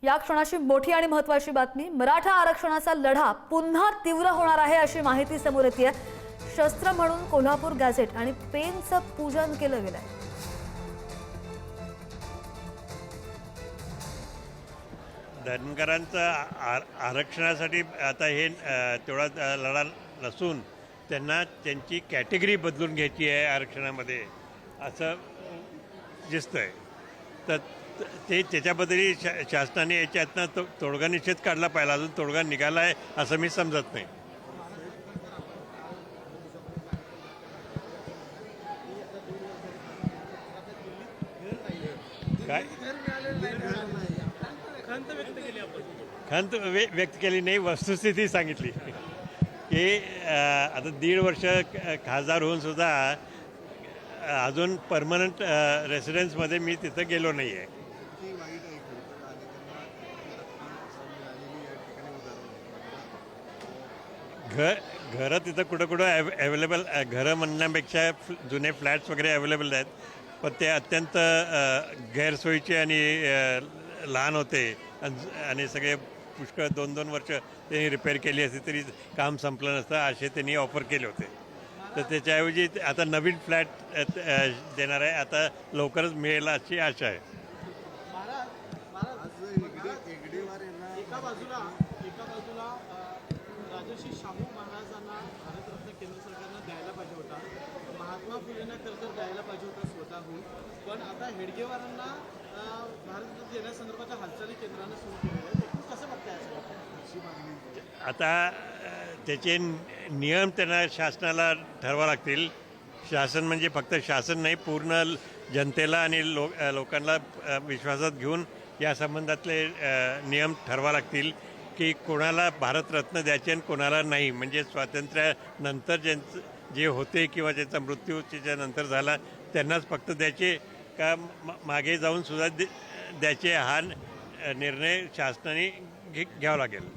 या क्षणाची मोठी आणि महत्त्वाची बातमी, मराठा आरक्षणाचा लढा पुन्हा तीव्र होणार आहे अशी माहिती समोर येते। शस्त्र म्हणून कोल्हापूर गॅझेट आणि पेनचं पूजन केलं गेलंय। धनगरांचा आरक्षणासाठी आता हे तेवढा लढा नसून त्यांना त्यांची कॅटेगरी बदलून घ्यायची आहे आरक्षणामध्ये असं दिसतंय। तर ते त्याच्याबद्दलही शासनाने याच्यातनं तोडगा निषेध काढला पाहिजे। अजून तोडगा निघाला आहे असं मी समजत नाही। काय खंत व्यक्त केली नाही, वस्तुस्थिती सांगितली की आता 1.5 वर्ष खासदार होऊन सुद्धा अजून परमनंट रेसिडेन्समध्ये मी तिथं गेलो नाही आहे। घरं तिथं कुठं अवेलेबल, घरं म्हणण्यापेक्षा जुने फ्लॅट्स वगैरे अवेलेबल आहेत, पण ते अत्यंत गैरसोयीचे आणि लहान होते आणि सगळे पुष्कळ 2-2 वर्ष त्यांनी रिपेअर केली असती तरी काम संपलं नसतं असे त्यांनी ऑफर केले होते। तर त्याच्याऐवजी आता नवीन फ्लॅट देणार आहे, आता लवकरच मिळेल अशी आशा आहे। एका बाजूला राजर्षी शाहू महाराजांना भारतरत्न केंद्र सरकारनं द्यायला पाहिजे होता, महात्मा फुलेंना तर द्यायला पाहिजे होता स्वतःहून, पण आता हेडगेवारांना भारतरत्न देण्यासंदर्भाच्या हालचाली केंद्रानं सुरू केलेल्या आहेत। कसं बघताय? आता त्याचे नियम त्यांना शासनाला ठरवावे लागतील। शासन म्हणजे फक्त शासन नाही, पूर्ण जनतेला आणि लोकांना विश्वासात घेऊन या संबंधातले नियम ठरवावे लागतील की कोणाला भारतरत्न द्यायचे आणि कोणाला नाही। म्हणजे स्वातंत्र्यानंतर जे होते किंवा ज्यांचा मृत्यू त्याच्यानंतर झाला त्यांनाच फक्त द्यायचे का मागे जाऊन सुद्धा द्यायचे, हा निर्णय शासनाने घ्यावा लागेल।